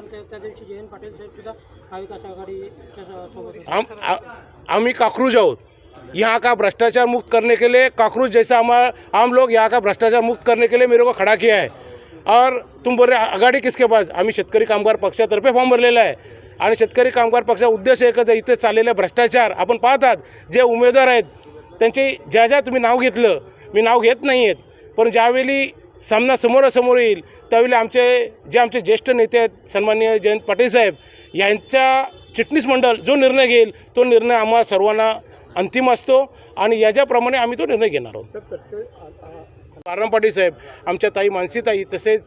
त्या दिवशी जयंत पाटील साहेब सुद्धा महाविकास आघाडीच्या सोबत होते. आम्ही काकरूज आहोत। यहाँ का भ्रष्टाचार मुक्त करने के लिए काकरूज जैसा हम लोग यहाँ का भ्रष्टाचार मुक्त करने के लिए मेरे को खड़ा किया है। और तुम बोल रहे आघाडी किसके पास, आम्ही शेतकरी कामगार पक्षातर्फे फॉर्म भरलेला आहे आणि शेतकरी कामगार पक्षाचा उद्देश एकच आहे, इथे चाललेले भ्रष्टाचार आपण पाहतात। जे उमेदवार आहेत त्यांचे ज्या तुम्ही नाव घेतलं, मी नाव घेत नाही आहेत, पण ज्यावेळी सामना समोरासमोर येईल त्यावेळी आमचे ज्येष्ठ नेते आहेत सन्माननीय जयंत पाटील साहेब यांच्या चिटणीस मंडळ जो निर्णय घेईल तो निर्णय आम्हा सर्वांना अंतिम असतो आणि याच्याप्रमाणे आम्ही तो निर्णय घेणार आहोत। बाराम पाटील साहेब, आमच्या ताई मानसीताई, तसेच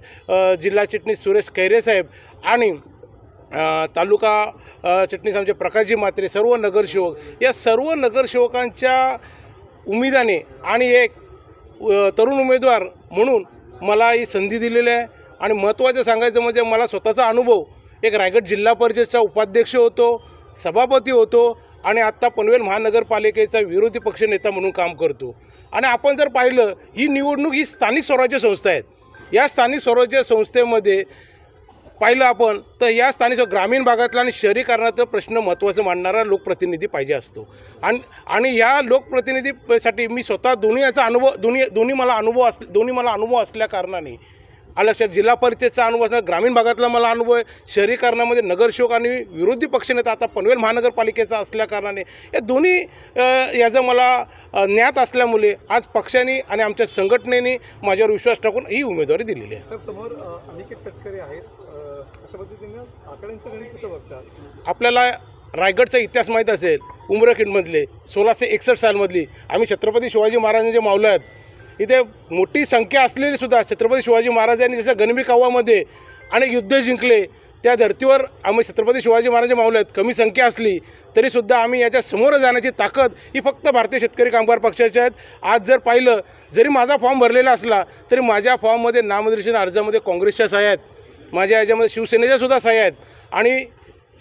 जिल्हा चिटणीस सुरेश खैरे साहेब आणि तालुका चिटणीस आमचे प्रकाशजी म्हात्रे, सर्व नगरसेवक, या सर्व नगरसेवकांच्या उमेदीने आणि एक तरुण उमेदवार म्हणून मला ही संधी दिलेली आहे। आणि महत्त्वाचं सांगायचं म्हणजे मला स्वतःचा अनुभव, एक रायगड जिल्हा परिषदचा उपाध्यक्ष होतो, सभापती होतो आणि आत्ता पनवेल महानगरपालिकेचा विरोधी पक्षनेता म्हणून काम करतो। आणि आपण जर पाहिलं ही निवडणूक ही स्थानिक स्वराज्य संस्था आहेत। या स्थानिक स्वराज्य संस्थेमध्ये पाहिलं आपण तर या स्थानिक ग्रामीण भागातला आणि शहरीकरणाचा प्रश्न महत्त्वाचा मांडणारा लोकप्रतिनिधी पाहिजे असतो। आणि या लोकप्रतिनिधीसाठी मी स्वतः दोन्ही मला अनुभव असल्या कारणाने लक्षात, जिल्हा परिषदेचा अनुभव असणार, ग्रामीण भागातला मला अनुभव आहे, शहरीकरणामध्ये नगरसेवक आणि विरोधी पक्षनेता आता पनवेल महानगरपालिकेचा असल्या कारणाने या दोन्ही याचा मला ज्ञात असल्यामुळे आज पक्षाने आणि आमच्या संघटनेने माझ्यावर विश्वास टाकून ही उमेदवारी दिलेली आहे। समोर अनिकेत तटकरे आहेत, अशा पद्धतीने आकड्यांचं गणित कसं बघतात? आपल्याला रायगडचा इतिहास माहीत असेल, उमरखेडमधले 1661 सालमधली आम्ही छत्रपती शिवाजी महाराजांचे मावलं आहेत। इथे मोठी संख्या असलेली सुद्धा छत्रपती शिवाजी महाराजांनी जसं गणबी काव्यामध्ये अनेक युद्ध जिंकले, त्या धर्तीवर आम्ही छत्रपती शिवाजी महाराज मावले आहेत। कमी संख्या असली तरीसुद्धा आम्ही याच्या समोर जाण्याची ताकद ही फक्त भारतीय शेतकरी कामगार पक्षाची आहेत। आज जर पाहिलं, जरी माझा फॉर्म भरलेला असला तरी माझ्या फॉर्ममध्ये नामनिर्देशन अर्जामध्ये काँग्रेसच्या सह्या आहेत, माझ्या याच्यामध्ये शिवसेनेच्या सुद्धा सह्या आहेत आणि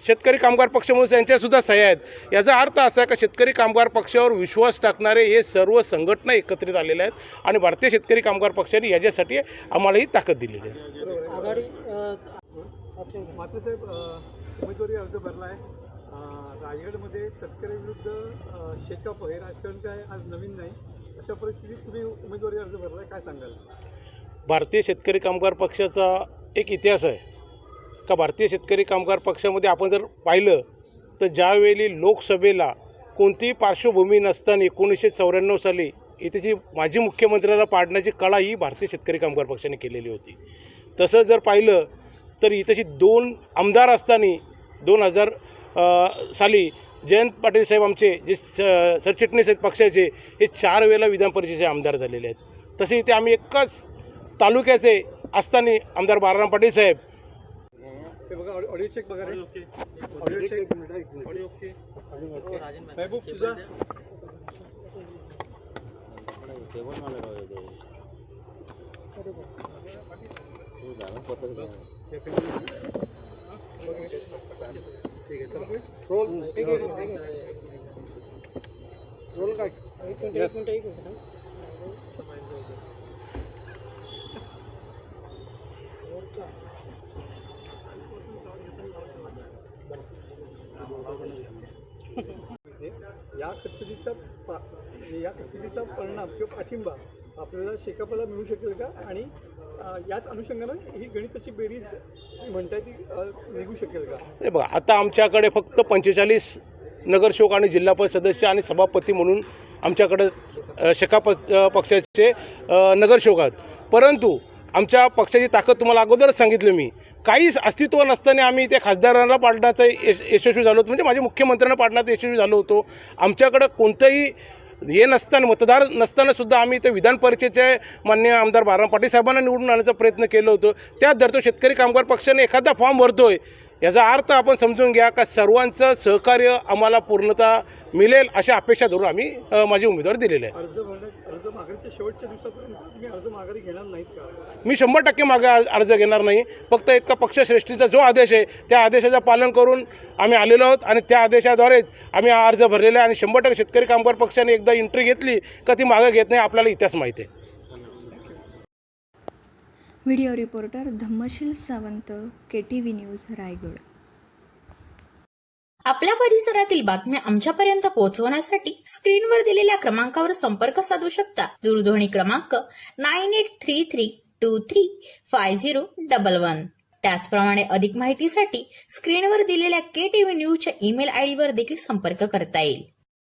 शेतकरी कामगार पक्ष म्हणून त्यांच्यासुद्धा सह्या आहेत। याचा अर्थ असा आहे की शेतकरी कामगार पक्षावर विश्वास टाकणारे हे सर्व संघटना एकत्रित आलेले आहेत आणि भारतीय शेतकरी कामगार पक्षाने याच्यासाठी आम्हाला ही ताकद दिलेली आहे। आघाडी मात्र साहेब, उमेदवारी अर्ज भरला आहे रायगडमध्ये तटकरे विरुद्ध शेकाप हे राजकारण काय आज नवीन नाही, अशा परिस्थितीत तुम्ही उमेदवारी अर्ज भरला आहे, काय सांगाल? भारतीय शेतकरी कामगार पक्षाचा एक इतिहास आहे का भारतीय शेतकरी कामगार पक्षामध्ये आपण जर पाहिलं तर ज्यावेळी लोकसभेला कोणतीही पार्श्वभूमी नसताना 1994 साली इथे माजी मुख्यमंत्र्याला पाडण्याची कळा ही भारतीय शेतकरी कामगार पक्षाने केलेली होती। तसं जर पाहिलं तर इथेची 2 आमदार असताना 2000 साली जयंत पाटील साहेब आमचे जे सरचिटणीस आहेत पक्षाचे, हे 4 वेळेला विधान परिषदेचे आमदार झालेले आहेत। तसे इथे आम्ही एकच तालुक्याचे असताना आमदार बाराम पाटील साहेब, हे बघा ऑडिओ चेक बघा रे, ऑडिओ चेक, ऑडिओ ओके, महबूब तुझा ठीक आहे, चला रोल रोल काय या तरतुदीचा परिणाम किंवा पाठिंबा आपल्याला शेकापला मिळू शकेल का? आणि याच अनुषंगानं ही गणिताची बेरीज म्हणताय ती निघू शकेल का? हे बघा, आता आमच्याकडे फक्त 45 नगरसेवक आणि जिल्हा परिषद सदस्य आणि सभापती म्हणून आमच्याकडे शेकाप पक्षाचे नगरसेवक आहेत। परंतु आमच्या पक्षाची ताकद तुम्हाला अगोदरच सांगितलं मी, काहीच अस्तित्व नसताना आम्ही ते खासदारांना पाडण्याचा यशस्वी झालो होतो, म्हणजे माझ्या मुख्यमंत्र्यांना पाडण्याचा यशस्वी झालो होतो। आमच्याकडं कोणतंही हे नसताना, मतदार नसताना सुद्धा आम्ही ते विधान परिषदेचे माननीय आमदार बाराम पाटील साहेबांना निवडून आणण्याचा प्रयत्न केला होतो। त्यात धरतो शेतकरी कामगार पक्षाने एखादा फॉर्म भरतोय, याचा अर्थ आपण समजून घ्या का सर्वांचं सहकार्य आम्हाला पूर्णतः मिळेल अशा अपेक्षा धरून आम्ही माझी उमेदवारी दिलेली आहे। अर्ज मागणीच्या शेवटच्या दिवसापर्यंत तुम्ही अर्ज माघारी घेणार नाहीत का? मी 100% मागे अर्ज घेणार नाही। फक्त इतका पक्षश्रेष्ठीचा जो आदेश आहे त्या आदेशाचं पालन करून आम्ही आलेलो आहोत आणि त्या आदेशाद्वारेच आम्ही अर्ज भरलेला आहे आणि 100% शेतकरी कामगार पक्षाने एकदा एंट्री घेतली का ती मागे घेत नाही, आपल्याला इतिहास माहिती आहे। Video reporter Dhammasheel Sawant, KTV news, Raigad. आपल्या परिसरातील बातम्या आमच्यापर्यंत पोहोचवण्यासाठी स्क्रीनवर दिलेल्या क्रमांकावर संपर्क साधू शकता. दूरध्वनी क्रमांक 9833235011. त्याचप्रमाणे अधिक माहितीसाठी स्क्रीनवर दिलेल्या KTV न्यूजच्या ईमेल आयडीवर देखील संपर्क करता येईल.